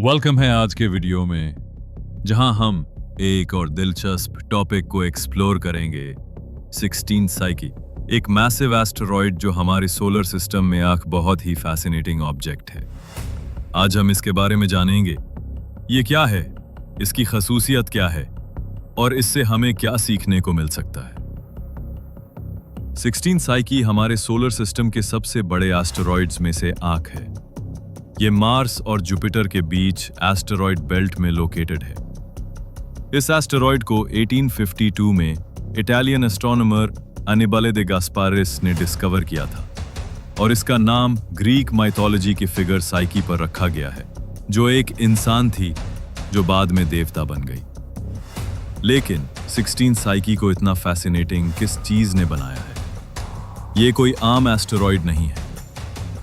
Welcome है आज के वीडियो में, जहां हम एक और दिलचस्प टॉपिक को एक्सप्लोर करेंगे। 16 साइकी, एक मैसिव एस्टेरॉयड जो हमारे सोलर सिस्टम में एक बहुत ही फैसिनेटिंग ऑब्जेक्ट है। आज हम इसके बारे में जानेंगे। ये क्या है, इसकी खसूसियत क्या है और इससे हमें क्या सीखने को मिल सकता है। 16 साइकी हमारे सोलर सिस्टम के सबसे बड़े एस्टेरॉयड्स में से एक है। ये मार्स और जुपिटर के बीच एस्टेरॉयड बेल्ट में लोकेटेड है। इस एस्टेरॉयड को 1852 में इटालियन एस्ट्रोनॉमर अनिबले दे गास्पारिस ने डिस्कवर किया था और इसका नाम ग्रीक माइथोलॉजी की फिगर साइकी पर रखा गया है, जो एक इंसान थी जो बाद में देवता बन गई। लेकिन 16 साइकी को इतना फैसिनेटिंग किस चीज ने बनाया है? ये कोई आम एस्टेरॉयड नहीं है,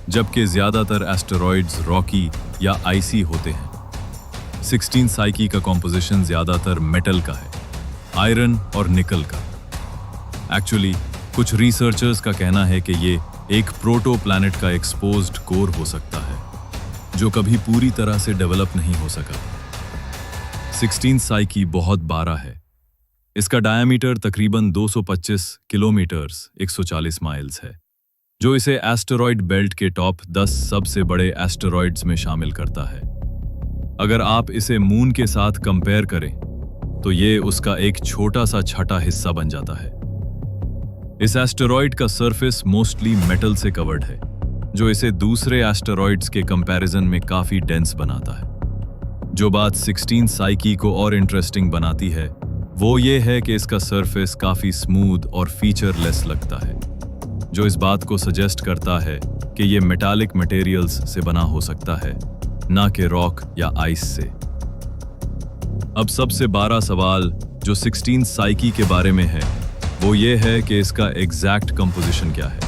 जबकि ज्यादातर एस्टेरॉयड्स रॉकी या आइसी होते हैं। 16 साइकी का कॉम्पोजिशन ज्यादातर मेटल का है, आयरन और निकल का। एक्चुअली कुछ रिसर्चर्स का कहना है कि ये एक प्रोटो प्लैनेट का एक्सपोज्ड कोर हो सकता है, जो कभी पूरी तरह से डेवलप नहीं हो सका। 16 साइकी बहुत बड़ा है। इसका डायमीटर तकरीबन 225 किलोमीटर्स 140 माइल्स है, जो इसे एस्टेरॉयड बेल्ट के टॉप 10 सबसे बड़े एस्टेरॉयड्स में शामिल करता है। अगर आप इसे मून के साथ कंपेयर करें तो ये उसका एक छोटा सा छठा हिस्सा बन जाता है। इस एस्टेरॉयड का सरफेस मोस्टली मेटल से कवर्ड है, जो इसे दूसरे एस्टेरॉयड्स के कंपैरिजन में काफी डेंस बनाता है। जो बात 16 साइकी को और इंटरेस्टिंग बनाती है वो ये है कि इसका सरफेस काफी स्मूथ और फीचरलेस लगता है, जो इस बात को सजेस्ट करता है कि ये मेटालिक मटेरियल्स से बना हो सकता है, ना कि रॉक या आइस से। अब सबसे बड़ा सवाल जो 16 साइकी के बारे में है वो ये है कि इसका एग्जैक्ट कंपोजिशन क्या है।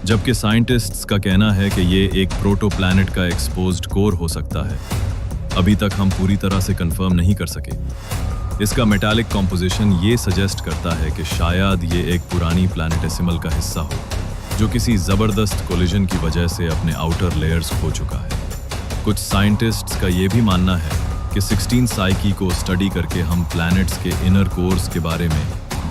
जबकि साइंटिस्ट्स का कहना है कि ये एक प्रोटो प्लैनेट का एक्सपोज्ड कोर हो सकता है, अभी तक हम पूरी तरह से कंफर्म नहीं कर सके। इसका मेटालिक कॉम्पोजिशन ये सजेस्ट करता है कि शायद ये एक पुरानी प्लैनेटेसिमल का हिस्सा हो, जो किसी ज़बरदस्त कोलिजन की वजह से अपने आउटर लेयर्स खो चुका है। कुछ साइंटिस्ट्स का ये भी मानना है कि 16 साइकी को स्टडी करके हम प्लैनेट्स के इनर कोर्स के बारे में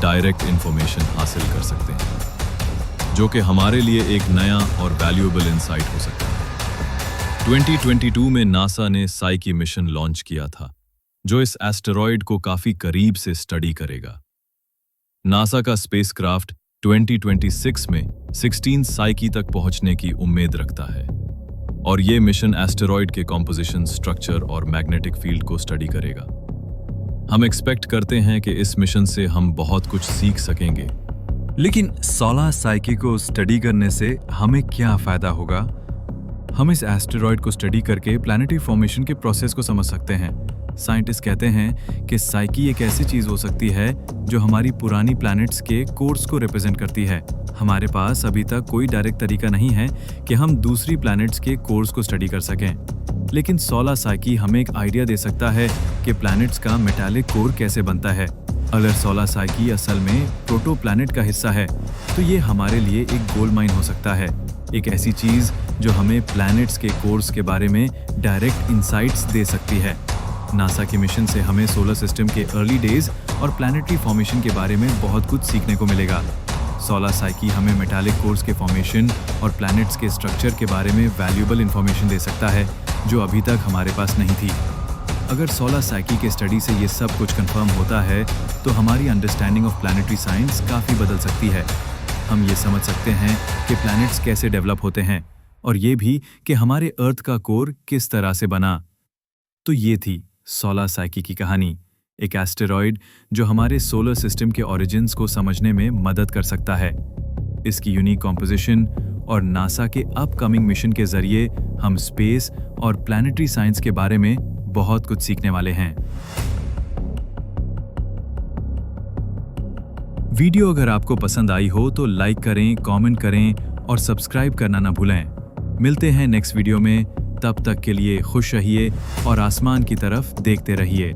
डायरेक्ट इंफॉर्मेशन हासिल कर सकते हैं, जो कि हमारे लिए एक नया और वैल्यूएबल इंसाइट हो सकता है। 2022 में नासा ने साइकी मिशन लॉन्च किया था, जो इस एस्टेरॉयड को काफी करीब से स्टडी करेगा। नासा का स्पेसक्राफ्ट 2026 में 16 साइकी तक पहुंचने की उम्मीद रखता है और ये मिशन एस्टेरॉयड के कॉम्पोजिशन, स्ट्रक्चर और मैग्नेटिक फील्ड को स्टडी करेगा। हम एक्सपेक्ट करते हैं कि इस मिशन से हम बहुत कुछ सीख सकेंगे। लेकिन 16 साइकी को स्टडी करने से हमें क्या फायदा होगा? हम इस एस्टेरॉयड को स्टडी करके प्लैनेटरी फॉर्मेशन के प्रोसेस को समझ सकते हैं। साइंटिस्ट कहते हैं कि साइकी एक ऐसी चीज हो सकती है जो हमारी पुरानी प्लैनेट्स के कोर्स को रिप्रेजेंट करती है। हमारे पास अभी तक कोई डायरेक्ट तरीका नहीं है कि हम दूसरी प्लैनेट्स के कोर्स को स्टडी कर सकें, लेकिन 16 साइकी हमें एक आइडिया दे सकता है कि प्लैनेट्स का मेटालिक कोर कैसे बनता है। अगर 16 साइकी असल में प्रोटो प्लैनेट का हिस्सा है तो ये हमारे लिए एक गोल्ड माइन हो सकता है, एक ऐसी चीज जो हमें प्लैनेट्स के कोर्स के बारे में डायरेक्ट इंसाइट्स दे सकती है। नासा के मिशन से हमें सोलर सिस्टम के अर्ली डेज और प्लैनेटरी फॉर्मेशन के बारे में बहुत कुछ सीखने को मिलेगा। 16 साइकी हमें मेटालिक कोर्स के फॉर्मेशन और प्लैनेट्स के स्ट्रक्चर के बारे में वैल्यूएबल इंफॉर्मेशन दे सकता है, जो अभी तक हमारे पास नहीं थी। अगर 16 साइकी के स्टडी से ये सब कुछ कंफर्म होता है तो हमारी अंडरस्टैंडिंग ऑफ प्लैनेटरी साइंस काफ़ी बदल सकती है। हम ये समझ सकते हैं कि प्लैनेट्स कैसे डेवलप होते हैं और ये भी कि हमारे अर्थ का कोर किस तरह से बना। तो ये थी 16 साइकी की कहानी, एक एस्टेरॉयड जो हमारे सोलर सिस्टम के ओरिजिन्स को समझने में मदद कर सकता है। इसकी यूनिक कॉम्पोजिशन और नासा के अपकमिंग मिशन के जरिए हम स्पेस और प्लैनेटरी साइंस के बारे में बहुत कुछ सीखने वाले हैं। वीडियो अगर आपको पसंद आई हो तो लाइक करें, कमेंट करें और सब्सक्राइब करना ना भूलें। मिलते हैं नेक्स्ट वीडियो में, तब तक के लिए खुश रहिए और आसमान की तरफ देखते रहिए।